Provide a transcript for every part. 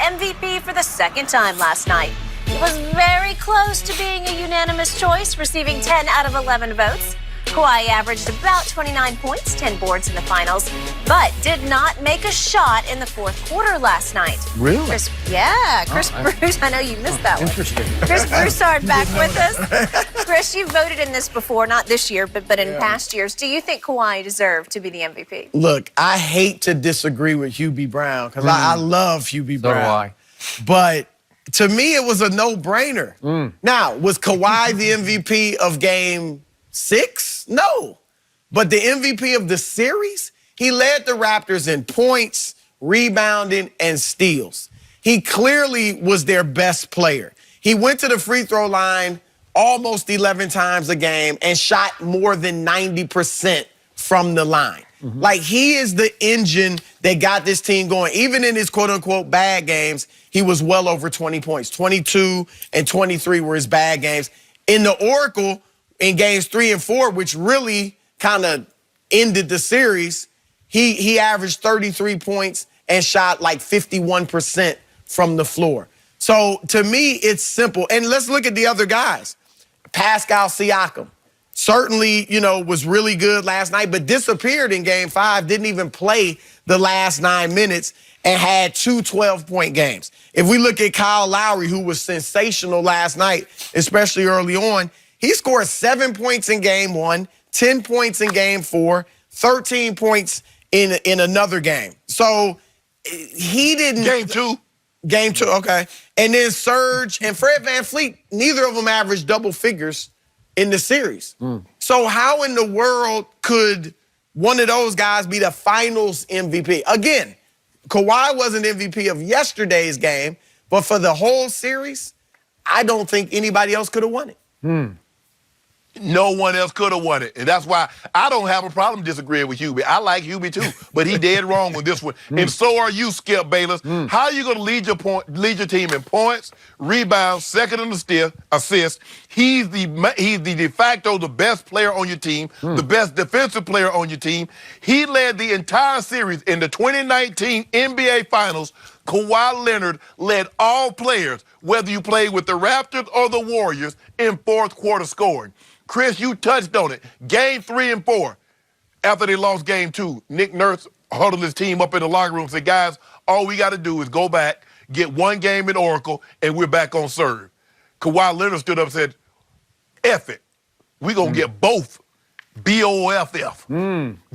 MVP for the second time last night. He was very close to being a unanimous choice, receiving 10 out of 11 votes. Kawhi averaged about 29 points, 10 boards in the finals, but did not make a shot in the fourth quarter last night. Really? Chris Bruce, I know you missed that one. Interesting. Chris Broussard back with us. Chris, you voted in this before, not this year, but in past years. Do you think Kawhi deserved to be the MVP? Look, I hate to disagree with Hubie Brown because I love Hubie Brown. So do I. But to me, it was a no-brainer. Now, was Kawhi the MVP of Game 6? No. But the MVP of the series, he led the Raptors in points, rebounding, and steals. He clearly was their best player. He went to the free throw line almost 11 times a game and shot more than 90% from the line. Like, he is the engine that got this team going. Even in his quote-unquote bad games, he was well over 20 points. 22 and 23 were his bad games. In the Oracle, in games 3 and 4, which really kind of ended the series, he averaged 33 points and shot like 51% from the floor. So to me, it's simple. And let's look at the other guys. Pascal Siakam certainly, was really good last night, but disappeared in Game 5, didn't even play the last 9 minutes, and had 2 12-point games. If we look at Kyle Lowry, who was sensational last night, especially early on, he scored 7 points in Game 1, 10 points in Game 4, 13 points in another game. So he didn't. Game 2, okay. And then Serge and Fred VanVleet, neither of them averaged double figures in the series. So how in the world could one of those guys be the finals MVP? Again, Kawhi wasn't MVP of yesterday's game, but for the whole series, I don't think anybody else could have won it. No one else could have won it. And that's why I don't have a problem disagreeing with Hubie. I like Hubie too, but he dead wrong on this one. And so are you, Skip Bayless. How are you going to lead your team in points, rebounds, second in the assists? He's the de facto the best player on your team, the best defensive player on your team. He led the entire series in the 2019 NBA Finals. Kawhi Leonard led all players, whether you played with the Raptors or the Warriors, in fourth quarter scoring. Chris, you touched on it. Game 3 and 4, after they lost Game 2, Nick Nurse huddled his team up in the locker room and said, guys, all we got to do is go back, get one game in Oracle, and we're back on serve. Kawhi Leonard stood up and said, F it. We're going to get both. B-O-F-F.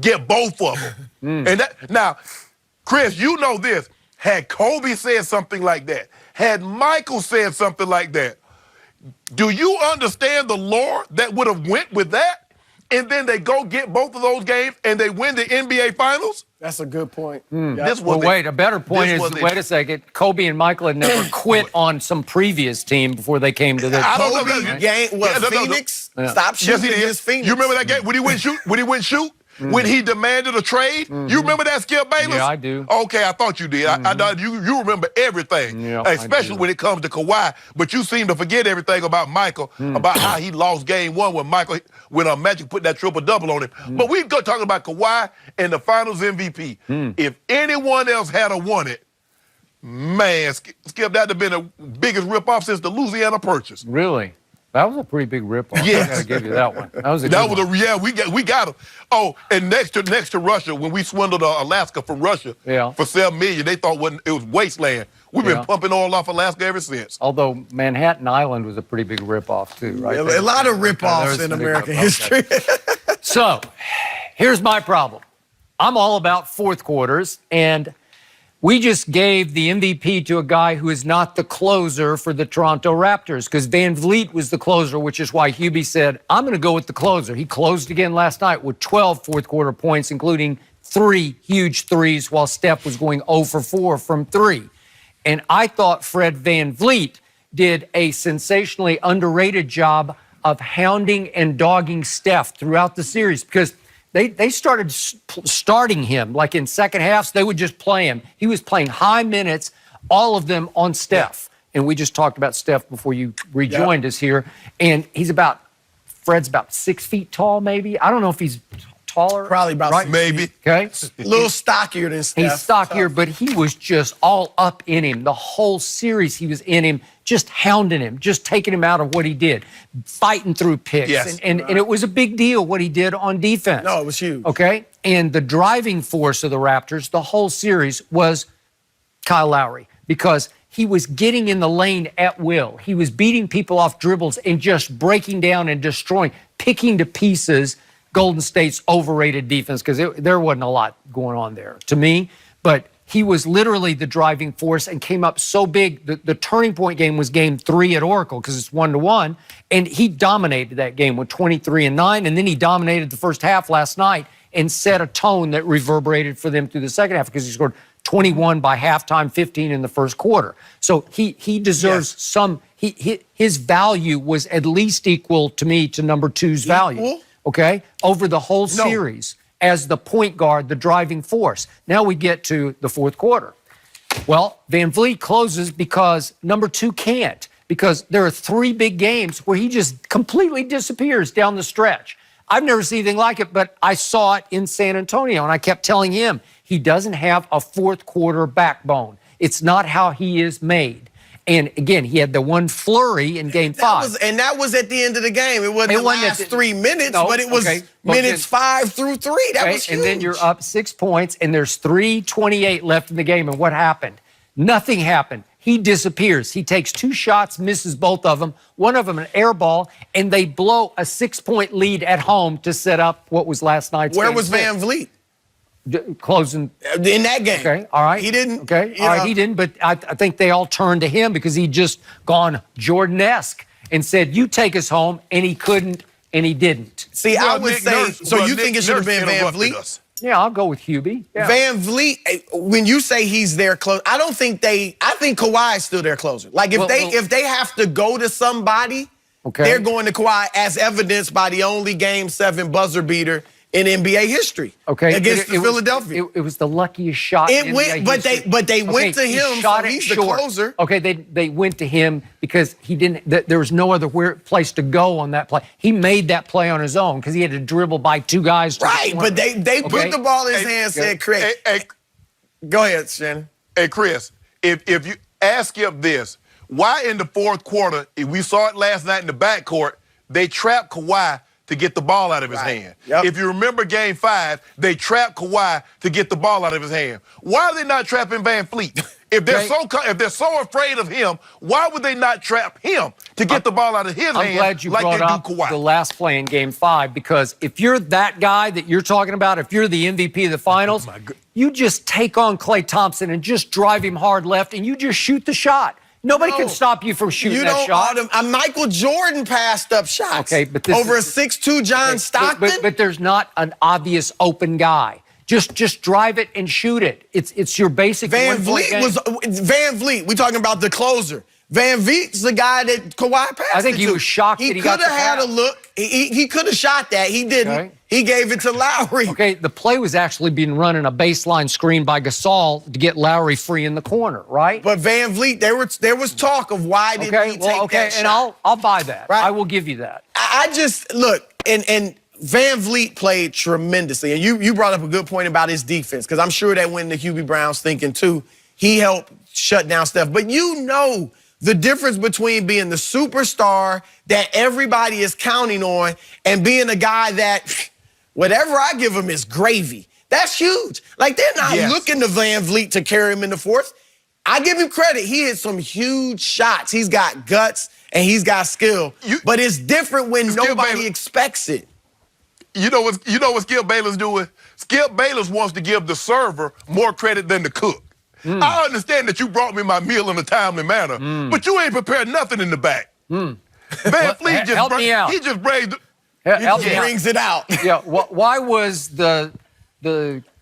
Get both of them. And now, Chris, you know this. Had Kobe said something like that, had Michael said something like that, do you understand the lore that would have went with that? And then they go get both of those games and they win the NBA Finals? That's a good point. A better point is, wait a second, Kobe and Michael had never quit on some previous team before they came to the Phoenix? Stop shooting against Phoenix. You remember that game when he went shoot? When he demanded a trade? You remember that, Skip Bayless? Yeah, I do. Okay, I thought you did. I thought you remember everything, especially when it comes to Kawhi. But you seem to forget everything about Michael, about how he lost Game 1 when Magic put that triple-double on him. But we've got talking about Kawhi and the Finals MVP. If anyone else had won it, man, Skip, that'd have been the biggest ripoff since the Louisiana Purchase. Really? That was a pretty big ripoff. Yes. I gotta give you that one. That was a good one. We got him. Oh, and next to Russia, when we swindled Alaska from Russia for $7 million, they thought it was wasteland. We've been pumping oil off Alaska ever since. Although Manhattan Island was a pretty big ripoff too, right? A lot of ripoffs in American history. So, here's my problem. I'm all about fourth quarters, and we just gave the MVP to a guy who is not the closer for the Toronto Raptors, because VanVleet was the closer, which is why Hubie said, I'm going to go with the closer. He closed again last night with 12 fourth quarter points, including 3 huge threes, while Steph was going 0 for 4 from 3. And I thought Fred VanVleet did a sensationally underrated job of hounding and dogging Steph throughout the series, because they started starting him, like in second halves, they would just play him. He was playing high minutes, all of them on Steph. And we just talked about Steph before you rejoined us here. And Fred's about 6 feet tall, maybe. I don't know if he's taller? Probably about right? Maybe. Okay. A little stockier than Steph. He's stockier, but he was just all up in him. The whole series he was in him, just hounding him, just taking him out of what he did, fighting through picks. Yes. And it was a big deal what he did on defense. No, it was huge. Okay? And the driving force of the Raptors, the whole series, was Kyle Lowry, because he was getting in the lane at will. He was beating people off dribbles and just breaking down and destroying, picking to pieces Golden State's overrated defense, because there wasn't a lot going on there to me. But he was literally the driving force and came up so big. The turning point game was game 3 at Oracle, because it's 1-1. And he dominated that game with 23 and 9. And then he dominated the first half last night and set a tone that reverberated for them through the second half, because he scored 21 by halftime, 15 in the first quarter. So he deserves some. His value was at least equal to me to number 2's value. Okay, over the whole series as the point guard, the driving force. Now we get to the fourth quarter. Well, Van Vliet closes because number 2 can't, because there are 3 big games where he just completely disappears down the stretch. I've never seen anything like it, but I saw it in San Antonio, and I kept telling him he doesn't have a fourth quarter backbone. It's not how he is made. And again, he had the one flurry in game 5. And that was at the end of the game. It wasn't the last 3 minutes, No, but it was minutes 5 through 3. That was huge. And then you're up 6 points, and there's 3:28 left in the game. And what happened? Nothing happened. He disappears. He takes 2 shots, misses both of them, one of them an air ball, and they blow a 6-point lead at home to set up what was last night's game. Where was Van Vliet? Closing. In that game. Okay, all right. He didn't. Okay, all right, he didn't, but I think they all turned to him because he'd just gone Jordan-esque and said, you take us home, and he couldn't, and he didn't. See, I would say, so you think it should have been Van Vliet? Yeah, I'll go with Hubie. Yeah. Van Vliet, when you say he's their closer, I think Kawhi is still their closer. Like if they have to go to somebody, they're going to Kawhi, as evidenced by the only Game 7 buzzer beater in NBA history. Against Philadelphia. It was the luckiest shot. It went, but they went to him, so he's the closer. Okay, they went to him because he didn't. There was no other place to go on that play. He made that play on his own because he had to dribble by 2 guys. Right, but they put the ball in his hand, said, "Chris." Go ahead, Shannon. Hey, Chris, if you ask him this, why in the fourth quarter, if we saw it last night in the backcourt, they trapped Kawhi to get the ball out of his hand. If you remember game 5, they trapped Kawhi to get the ball out of his hand. Why are they not trapping Van Vliet? If they're so afraid of him, why would they not trap him to get the ball out of his hand? I'm glad you brought up Kawhi. The last play in game 5, because if you're that guy that you're talking about, if you're the MVP of the finals, you just take on Klay Thompson and just drive him hard left, and you just shoot the shot. Nobody can stop you from shooting that shot. Michael Jordan passed up shots. Okay, but over a 6'2" John Stockton. But there's not an obvious open guy. Just drive it and shoot it. It's your basic. Van Vliet. We talking about the closer. Van Vliet's the guy that Kawhi passed. I think he was shocked that he got the pass. He could have had a look. He could have shot that. He didn't. Okay. He gave it to Lowry. Okay, the play was actually being run in a baseline screen by Gasol to get Lowry free in the corner, right? But Van Vliet, there was talk of why didn't he take that shot. And I'll buy that. Right? I will give you that. I just look and Van Vliet played tremendously, and you brought up a good point about his defense, because I'm sure that when the Hubie Brown's thinking too, he helped shut down Steph. But you know the difference between being the superstar that everybody is counting on and being a guy that whatever I give him is gravy. That's huge. Like, they're not looking to Van Vliet to carry him in the fourth. I give him credit. He hit some huge shots. He's got guts and he's got skill. But it's different when nobody expects it. You know what Skip Bayless doing? Skip Bayless wants to give the server more credit than the cook. I understand that you brought me my meal in a timely manner, but you ain't prepared nothing in the back. Van Vliet just brings it out. Yeah. Why was the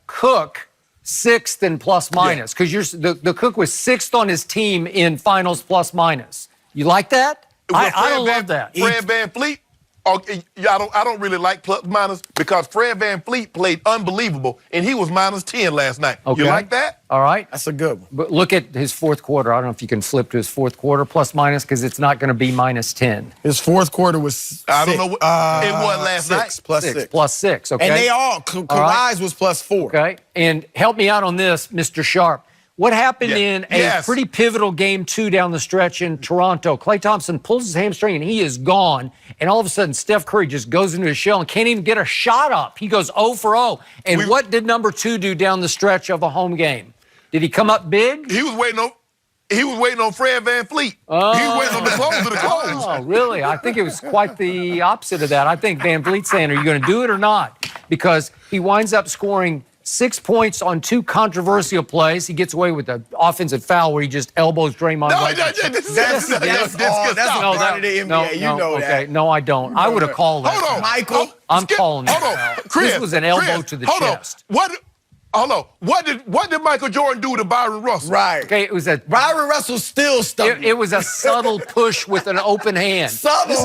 cook 6th in plus minus? Because the cook was 6th on his team in finals plus minus. You like that? I don't love that. Fred Van Vliet. I don't really like plus minus because Fred VanVleet played unbelievable and he was -10 last night. Okay. You like that? All right. That's a good one. But look at his fourth quarter. I don't know if you can flip to his fourth quarter plus minus because it's not going to be -10. His fourth quarter was I don't know what it was last night. Plus six. Plus 6, okay? And they Kawhi's was +4. Okay. And help me out on this, Mr. Sharpe. What happened in a pretty pivotal game 2 down the stretch in Toronto? Klay Thompson pulls his hamstring and he is gone. And all of a sudden, Steph Curry just goes into his shell and can't even get a shot up. He goes 0 for 0. And what did number 2 do down the stretch of a home game? Did he come up big? He was waiting on Fred VanVleet. Oh. He was waiting on the close of the close. Oh, really? I think it was quite the opposite of that. I think VanVleet's saying, are you going to do it or not? Because he winds up scoring 6 points on 2 controversial plays. He gets away with the offensive foul where he just elbows Draymond. That's a part of the NBA. You know that. Okay, no, I don't. I would have called that. Hold on, Michael. I'm calling that. Hold on, foul. Chris. This was an elbow to the chest. Hold on. What did Michael Jordan do to Byron Russell? Right. Okay, it was a Byron Russell still stuck. It was a subtle push with an open hand. Subtle.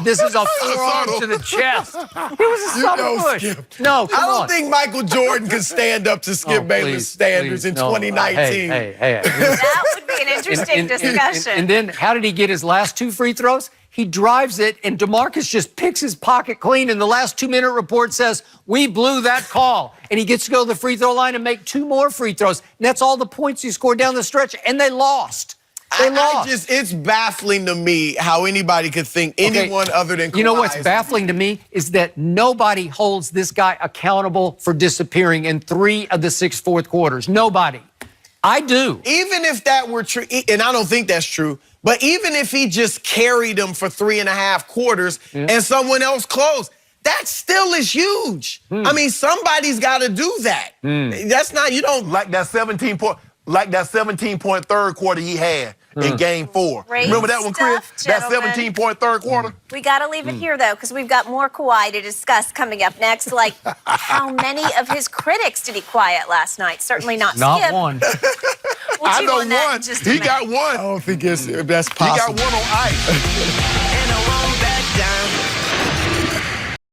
This is a forearm to the chest. It was a subtle push. Skip. No, come I don't on. think Michael Jordan could stand up to Skip Bayless standards in 2019. Hey. That would be an interesting discussion. And then how did he get his last 2 free throws? He drives it, and DeMarcus just picks his pocket clean, and the last 2-minute report says, we blew that call. And he gets to go to the free throw line and make 2 more free throws. And that's all the points he scored down the stretch, and they lost. They lost. It's baffling to me how anybody could think anyone other than Kawhi. You know what's baffling to me is that nobody holds this guy accountable for disappearing in 3 of the 6 fourth quarters. Nobody. I do. Even if that were true, and I don't think that's true, but even if he just carried them for 3.5 quarters and someone else closed, that still is huge. I mean, somebody's got to do that. That's not, you don't. Like that 17-point third quarter he had in game 4. Great Remember that one, Chris? stuff, That gentlemen. 17-point third quarter? We got to leave it here, though, because we've got more Kawhi to discuss coming up next. Like, how many of his critics did he quiet last night? Certainly not Not Skip. one. We'll I chew know on that in one. just a He minute. got one. I don't think that's He possible. got one on ice.